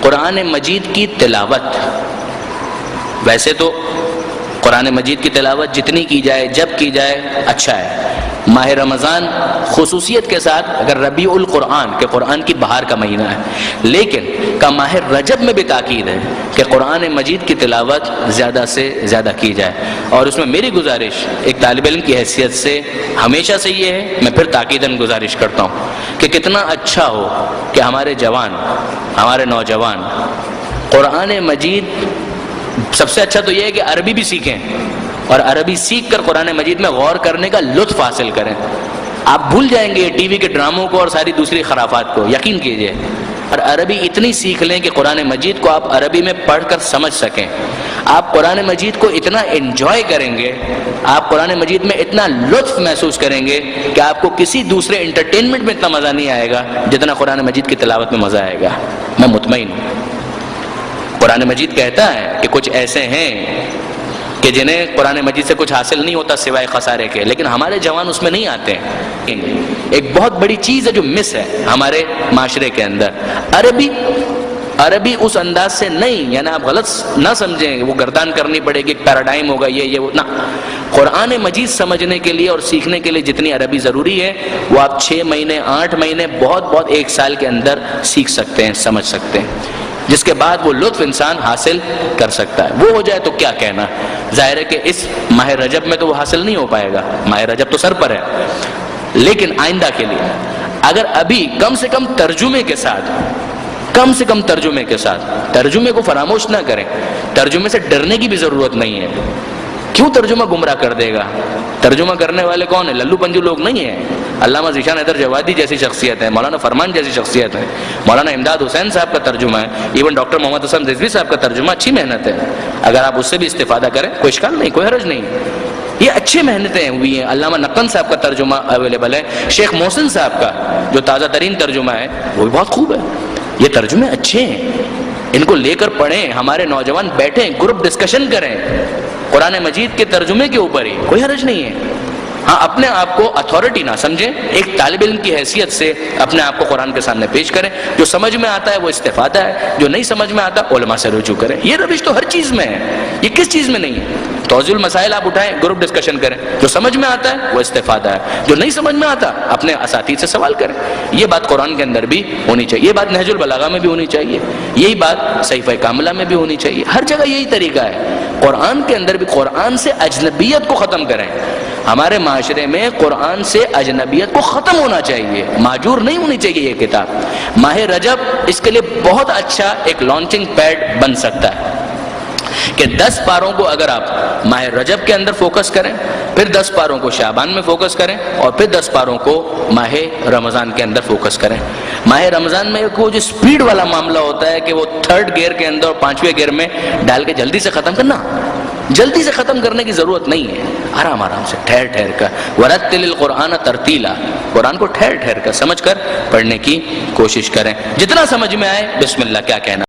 قرآن مجید کی تلاوت، ویسے تو قرآن مجید کی تلاوت جتنی کی جائے جب کی جائے اچھا ہے. ماہ رمضان خصوصیت کے ساتھ اگر ربیع القرآن کہ قرآن کی بہار کا مہینہ ہے، لیکن کا ماہ رجب میں بھی تاکید ہے کہ قرآن مجید کی تلاوت زیادہ سے زیادہ کی جائے. اور اس میں میری گزارش ایک طالب علم کی حیثیت سے ہمیشہ سے یہ ہے، میں پھر تاکیداً گزارش کرتا ہوں کہ کتنا اچھا ہو کہ ہمارے جوان، ہمارے نوجوان قرآن مجید، سب سے اچھا تو یہ ہے کہ عربی بھی سیکھیں اور عربی سیکھ کر قرآن مجید میں غور کرنے کا لطف حاصل کریں. آپ بھول جائیں گے ٹی وی کے ڈراموں کو اور ساری دوسری خرافات کو، یقین کیجئے. اور عربی اتنی سیکھ لیں کہ قرآن مجید کو آپ عربی میں پڑھ کر سمجھ سکیں. آپ قرآن مجید کو اتنا انجوائے کریں گے، آپ قرآن مجید میں اتنا لطف محسوس کریں گے کہ آپ کو کسی دوسرے انٹرٹینمنٹ میں اتنا مزہ نہیں آئے گا جتنا قرآن مجید کی تلاوت میں مزہ آئے گا. میں مطمئن ہوں. قرآن مجید کہتا ہے کہ کچھ ایسے ہیں کہ جنہیں قرآن مجید سے کچھ حاصل نہیں ہوتا سوائے خسارے کے، لیکن ہمارے جوان اس میں نہیں آتے ہیں. ایک بہت بڑی چیز ہے جو مس ہے ہمارے معاشرے کے اندر، عربی اس انداز سے نہیں، یعنی آپ غلط نہ سمجھیں وہ گردان کرنی پڑے گی، پیراڈائم ہوگا یہ وہ، نہ. قرآن مجید سمجھنے کے لیے اور سیکھنے کے لیے جتنی عربی ضروری ہے وہ آپ 6 مہینے 8 مہینے بہت 1 سال کے اندر سیکھ سکتے ہیں، سمجھ سکتے ہیں، جس کے بعد وہ لطف انسان حاصل کر سکتا ہے. وہ ہو جائے تو کیا کہنا. ظاہر ہے کہ اس ماہ رجب میں تو وہ حاصل نہیں ہو پائے گا، ماہ رجب تو سر پر ہے، لیکن آئندہ کے لیے اگر ابھی کم سے کم ترجمے کے ساتھ، ترجمے کو فراموش نہ کریں. ترجمے سے ڈرنے کی بھی ضرورت نہیں ہے. کیوں ترجمہ گمراہ کر دے گا؟ ترجمہ کرنے والے کون ہیں؟ للو پنجو لوگ نہیں ہیں. علامہ ذیشان حیدر جوادی جیسی شخصیت ہے، مولانا فرمان جیسی شخصیت ہے، مولانا امداد حسین صاحب کا ترجمہ ہے، ایون ڈاکٹر محمد حسن رضوی صاحب کا ترجمہ اچھی محنت ہے. اگر آپ اس سے بھی استفادہ کریں کوئی اشکال نہیں، کوئی حرج نہیں. یہ اچھی محنتیں ہوئی ہیں. علامہ نقن صاحب کا ترجمہ اویلیبل ہے، شیخ محسن صاحب کا جو تازہ ترین ترجمہ ہے وہ بھی بہت خوب ہے. یہ ترجمے اچھے ہیں، ان کو لے کر پڑھیں. ہمارے نوجوان بیٹھیں، گروپ ڈسکشن کریں قرآن مجید کے ترجمے کے اوپر ہی، کوئی حرج نہیں ہے. ہاں اپنے آپ کو اتھارٹی نہ سمجھیں، ایک طالب علم کی حیثیت سے اپنے آپ کو قرآن کے سامنے پیش کریں. جو سمجھ میں آتا ہے وہ استفادہ ہے، جو نہیں سمجھ میں آتا علماء سے رجوع کریں. یہ روش تو ہر چیز میں ہے، یہ کس چیز میں نہیں ہے؟ توضیح المسائل آپ اٹھائیں، گروپ ڈسکشن کریں. جو سمجھ میں آتا ہے وہ استفادہ ہے، جو نہیں سمجھ میں آتا اپنے اساتذہ سے سوال کریں. یہ بات قرآن کے اندر بھی ہونی چاہیے، یہ بات نہج البلاغہ میں بھی ہونی چاہیے، یہی بات صحیفہ کاملہ میں بھی ہونی چاہیے. ہر جگہ یہی طریقہ ہے. قرآن کے اندر بھی قرآن سے اجنبیت کو ختم کریں. ہمارے معاشرے میں قرآن سے اجنبیت کو ختم ہونا چاہیے، ماجور نہیں ہونی چاہیے یہ کتاب. ماہ رجب اس کے لیے بہت اچھا ایک لانچنگ پیڈ بن سکتا ہے کہ 10 پاروں کو اگر آپ ماہ رجب کے اندر فوکس کریں، پھر 10 پاروں کو شعبان میں فوکس کریں، اور پھر 10 پاروں کو ماہ رمضان کے اندر فوکس کریں. ماہ رمضان میں وہ جو سپیڈ والا معاملہ ہوتا ہے کہ وہ 3rd گیئر کے اندر اور 5ویں گیئر میں ڈال کے جلدی سے ختم کرنا، جلدی سے ختم کرنے کی ضرورت نہیں ہے. آرام سے ٹھہر کر ورتل القرآن ترتیلا، قرآن کو ٹھہر کر سمجھ کر پڑھنے کی کوشش کریں. جتنا سمجھ میں آئے بسم اللہ کیا کہنا.